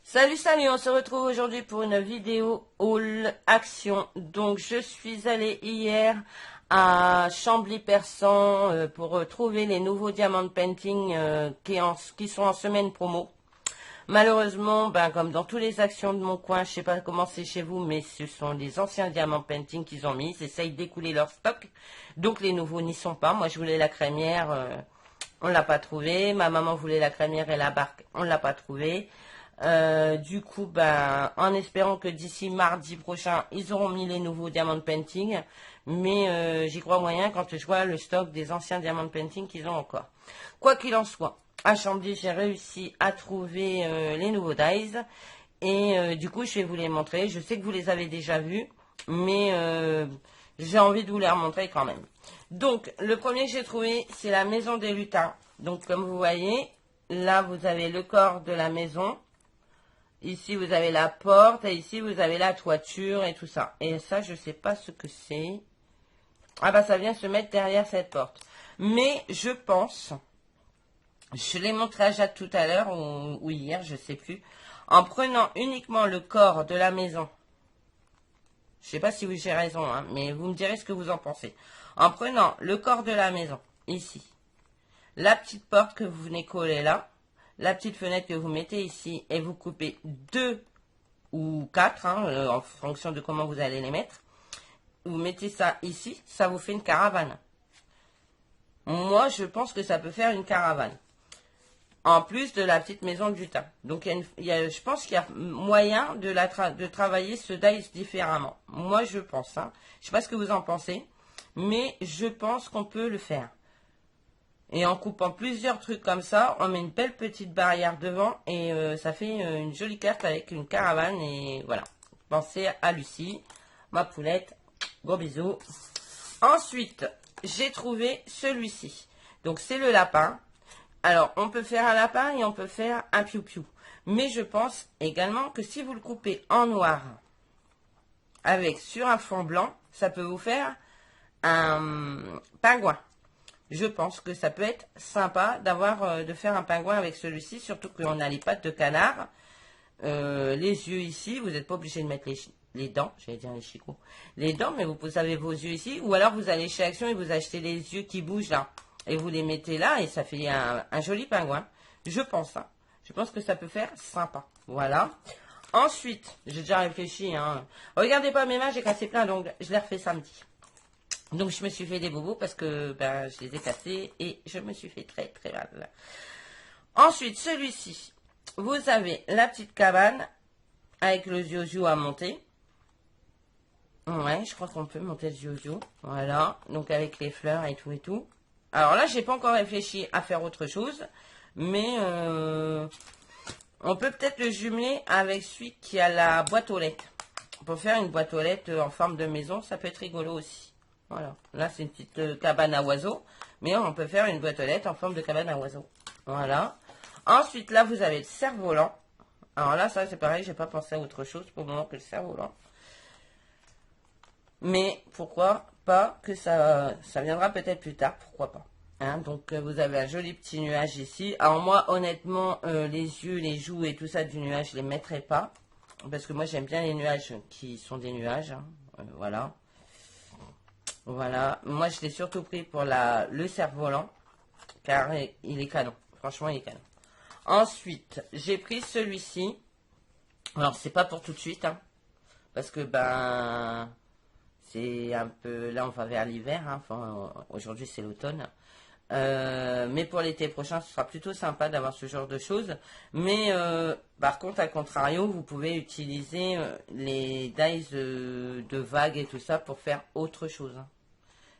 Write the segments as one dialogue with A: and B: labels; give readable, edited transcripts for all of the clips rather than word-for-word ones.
A: Salut, salut, on se retrouve aujourd'hui pour une vidéo haul action. Donc, je suis allée hier à Chambly-Persan pour trouver les nouveaux diamants de painting qui sont en semaine promo. Malheureusement, comme dans toutes les actions de mon coin, je sais pas comment c'est chez vous, mais ce sont les anciens diamants painting qu'ils ont mis. Ils essayent d'écouler leur stock. Donc, les nouveaux n'y sont pas. Moi, je voulais la crémière, on l'a pas trouvée. Ma maman voulait la crémière et la barque, on l'a pas trouvée. Du coup, en espérant que d'ici mardi prochain, ils auront mis les nouveaux diamants de painting. Mais j'y crois moyen quand je vois le stock des anciens diamants de painting qu'ils ont encore. Quoi qu'il en soit, à Chambly, j'ai réussi à trouver les nouveaux dies. Et du coup, je vais vous les montrer. Je sais que vous les avez déjà vus, mais j'ai envie de vous les remontrer quand même. Donc, le premier que j'ai trouvé, c'est la maison des lutins. Donc, comme vous voyez, là, vous avez le corps de la maison. Ici, vous avez la porte, et ici, vous avez la toiture et tout ça. Et ça, je ne sais pas ce que c'est. Ah ça vient se mettre derrière cette porte. Mais je pense, je l'ai montré à Jade tout à l'heure, ou hier, je ne sais plus, en prenant uniquement le corps de la maison. Je ne sais pas si j'ai raison, hein, mais vous me direz ce que vous en pensez. En prenant le corps de la maison, ici, la petite porte que vous venez coller là, la petite fenêtre que vous mettez ici, et vous coupez 2 ou 4, en fonction de comment vous allez les mettre. Vous mettez ça ici, ça vous fait une caravane. Moi, je pense que ça peut faire une caravane. En plus de la petite maison de lutin. Donc, je pense qu'il y a moyen de travailler ce dice différemment. Moi, je pense. Je ne sais pas ce que vous en pensez, mais je pense qu'on peut le faire. Et en coupant plusieurs trucs comme ça, on met une belle petite barrière devant et ça fait une jolie carte avec une caravane. Et voilà. Pensez à Lucie, ma poulette. Gros bisous. Ensuite, j'ai trouvé celui-ci. Donc, c'est le lapin. Alors, on peut faire un lapin et on peut faire un piou-piou. Mais je pense également que si vous le coupez en noir avec sur un fond blanc, ça peut vous faire un pingouin. Je pense que ça peut être sympa de faire un pingouin avec celui-ci, surtout qu'on a les pattes de canard, les yeux ici, vous n'êtes pas obligé de mettre les dents, j'allais dire les chicots, les dents, mais vous avez vos yeux ici, ou alors vous allez chez Action et vous achetez les yeux qui bougent là, et vous les mettez là, et ça fait un joli pingouin, je pense. Je pense que ça peut faire sympa, voilà. Ensuite, j'ai déjà réfléchi, regardez pas mes mains, j'ai cassé plein d'ongles, je les refais samedi. Donc, je me suis fait des bobos parce que je les ai cassés et je me suis fait très très mal. Ensuite, celui-ci, vous avez la petite cabane avec le zio-zio à monter. Ouais, je crois qu'on peut monter le zio-zio. Voilà, donc avec les fleurs et tout et tout. Alors là, j'ai pas encore réfléchi à faire autre chose, mais on peut peut-être le jumeler avec celui qui a la boîte aux lettres. Pour faire une boîte aux lettres en forme de maison, ça peut être rigolo aussi. Voilà, là c'est une petite cabane à oiseaux, mais on peut faire une boîte aux lettres en forme de cabane à oiseaux. Voilà. Ensuite, là vous avez le cerf-volant. Alors là, ça c'est pareil, j'ai pas pensé à autre chose pour le moment que le cerf-volant. Mais pourquoi pas que ça viendra peut-être plus tard, pourquoi pas. Donc vous avez un joli petit nuage ici. Alors moi, honnêtement, les yeux, les joues et tout ça du nuage, je les mettrai pas. Parce que moi j'aime bien les nuages qui sont des nuages. Voilà. Voilà, moi je l'ai surtout pris pour le cerf-volant, car il est canon, franchement il est canon. Ensuite, j'ai pris celui-ci, alors c'est pas pour tout de suite, parce que c'est un peu, là on va vers l'hiver, enfin aujourd'hui c'est l'automne. Mais pour l'été prochain, ce sera plutôt sympa d'avoir ce genre de choses. Mais par contre, à contrario, vous pouvez utiliser les dies de vagues et tout ça pour faire autre chose.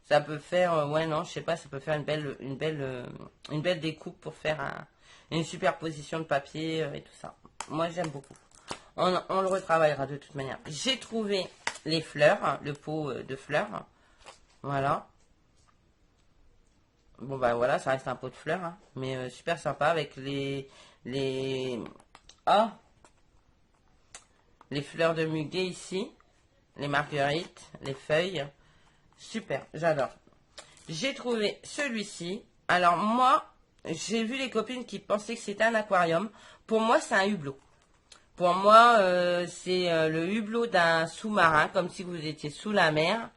A: Ça peut faire, ouais non, je sais pas, ça peut faire une belle découpe pour faire une superposition de papier et tout ça. Moi j'aime beaucoup. On le retravaillera de toute manière. J'ai trouvé les fleurs, le pot de fleurs. Voilà. Bon voilà, ça reste un pot de fleurs, mais super sympa avec les fleurs de muguet ici, les marguerites, les feuilles. Super, j'adore. J'ai trouvé celui-ci. Alors moi, j'ai vu les copines qui pensaient que c'était un aquarium. Pour moi, c'est un hublot. Pour moi, c'est le hublot d'un sous-marin, comme si vous étiez sous la mer.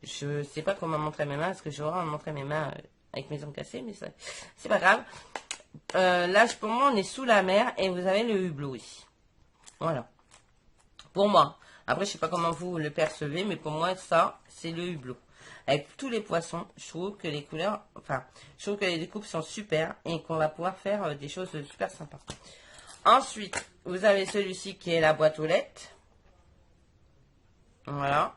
A: Je sais pas comment montrer mes mains, parce que j'aurais montré mes mains avec mes ongles cassés, mais c'est pas grave. Là, pour moi, on est sous la mer et vous avez le hublot ici. Voilà. Pour moi. Après, je sais pas comment vous le percevez, mais pour moi, ça, c'est le hublot. Avec tous les poissons, je trouve que les couleurs, enfin, je trouve que les découpes sont super et qu'on va pouvoir faire des choses super sympas. Ensuite, vous avez celui-ci qui est la boîte aux lettres. Voilà.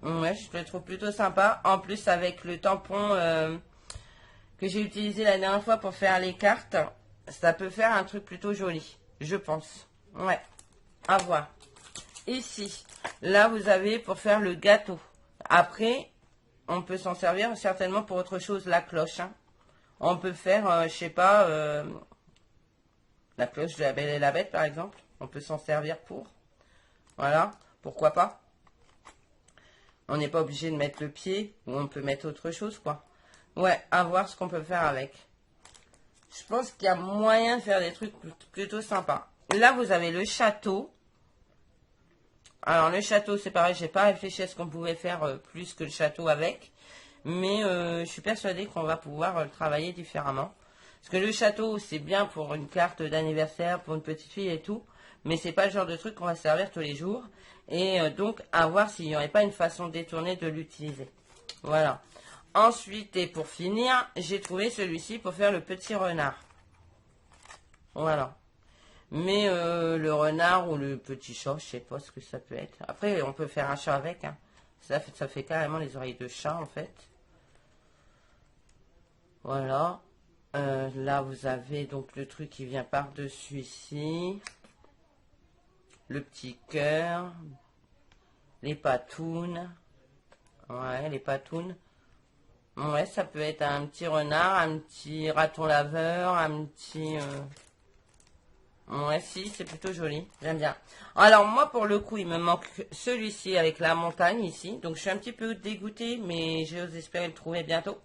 A: Ouais, je le trouve plutôt sympa. En plus, avec le tampon que j'ai utilisé la dernière fois pour faire les cartes, ça peut faire un truc plutôt joli, je pense. Ouais, à voir. Ici, là, vous avez pour faire le gâteau. Après, on peut s'en servir certainement pour autre chose, la cloche. Hein. On peut faire, je sais pas, la cloche de la Belle et la Bête, par exemple. On peut s'en servir pour. Voilà, pourquoi pas. On n'est pas obligé de mettre le pied, ou on peut mettre autre chose, quoi. Ouais, à voir ce qu'on peut faire avec. Je pense qu'il y a moyen de faire des trucs plutôt sympas. Là, vous avez le château. Alors, le château, c'est pareil, j'ai pas réfléchi à ce qu'on pouvait faire plus que le château avec. Mais je suis persuadée qu'on va pouvoir le travailler différemment. Parce que le château, c'est bien pour une carte d'anniversaire, pour une petite fille et tout. Mais c'est pas le genre de truc qu'on va servir tous les jours. Et donc, à voir s'il n'y aurait pas une façon détournée de l'utiliser. Voilà. Ensuite, et pour finir, j'ai trouvé celui-ci pour faire le petit renard. Voilà. Mais le renard ou le petit chat, je sais pas ce que ça peut être. Après, on peut faire un chat avec. Hein. Ça fait carrément les oreilles de chat, en fait. Voilà. Là, vous avez donc le truc qui vient par-dessus ici. Le petit cœur. Les patounes. Ouais, les patounes. Ouais, ça peut être un petit renard, un petit raton laveur, un petit... Ouais, si, c'est plutôt joli. J'aime bien. Alors, moi, pour le coup, il me manque celui-ci avec la montagne ici. Donc, je suis un petit peu dégoûtée, mais j'ose espérer le trouver bientôt.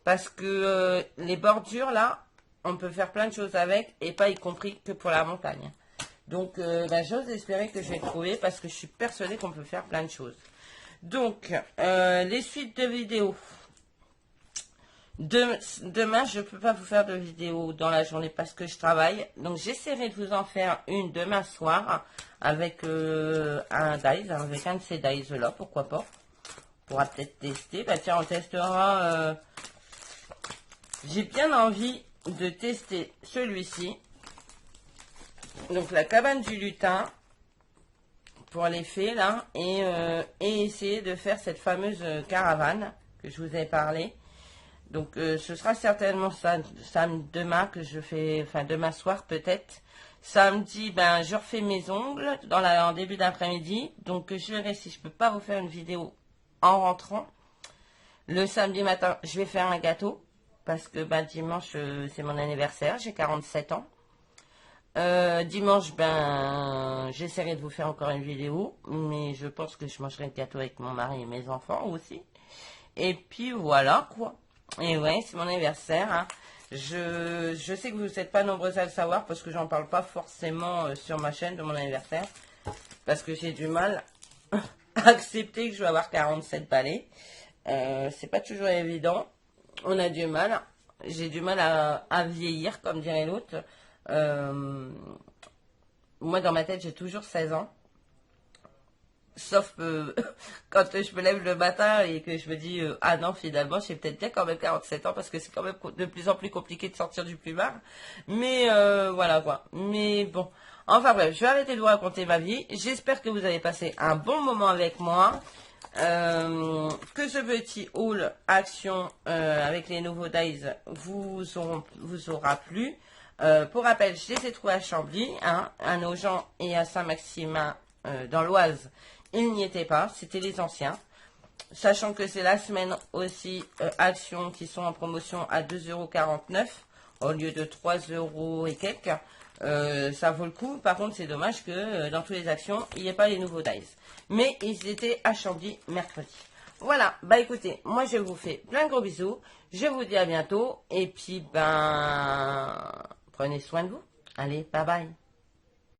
A: Parce que les bordures, là, on peut faire plein de choses avec, et pas y compris que pour la montagne. Donc, j'ose espérer que je vais le trouver, parce que je suis persuadée qu'on peut faire plein de choses. Donc, les suites de vidéos. Demain, je ne peux pas vous faire de vidéo dans la journée parce que je travaille. Donc, j'essaierai de vous en faire une demain soir avec un dies, avec un de ces dies-là, pourquoi pas. On pourra peut-être tester. Bah tiens, on testera. J'ai bien envie de tester celui-ci. Donc, la cabane du lutin pour les fées, là. Et essayer de faire cette fameuse caravane que je vous ai parlé. Donc, ce sera certainement demain que je fais, enfin demain soir peut-être. Samedi, ben, je refais mes ongles en début d'après-midi. Donc, je verrai si je peux pas vous faire une vidéo en rentrant. Le samedi matin, je vais faire un gâteau. Parce que ben, dimanche, c'est mon anniversaire. J'ai 47 ans. Dimanche, ben, j'essaierai de vous faire encore une vidéo. Mais je pense que je mangerai le gâteau avec mon mari et mes enfants aussi. Et puis, voilà, quoi. Et ouais, c'est mon anniversaire. Hein. Je sais que vous n'êtes pas nombreux à le savoir parce que j'en parle pas forcément sur ma chaîne de mon anniversaire. Parce que j'ai du mal à accepter que je vais avoir 47 balais. C'est pas toujours évident. On a du mal. J'ai du mal à vieillir, comme dirait l'autre. Moi, dans ma tête, j'ai toujours 16 ans. Sauf quand je me lève le matin et que je me dis ah non, finalement j'ai peut-être bien quand même 47 ans parce que c'est quand même de plus en plus compliqué de sortir du plumard. Mais voilà quoi. Mais bon, enfin bref, je vais arrêter de vous raconter ma vie. J'espère que vous avez passé un bon moment avec moi. Que ce petit haul action avec les nouveaux dies vous aura plu. Pour rappel, je les ai trouvés à Chambly, hein, à Nogent et à Saint-Maximin dans l'Oise. Ils n'y étaient pas, c'était les anciens. Sachant que c'est la semaine aussi actions qui sont en promotion à 2,49 € au lieu de 3 € et quelques. Ça vaut le coup. Par contre, c'est dommage que dans toutes les actions, il n'y ait pas les nouveaux dies. Mais ils étaient à Chambly mercredi. Voilà, bah écoutez, moi je vous fais plein de gros bisous. Je vous dis à bientôt. Et puis, ben, prenez soin de vous. Allez, bye bye.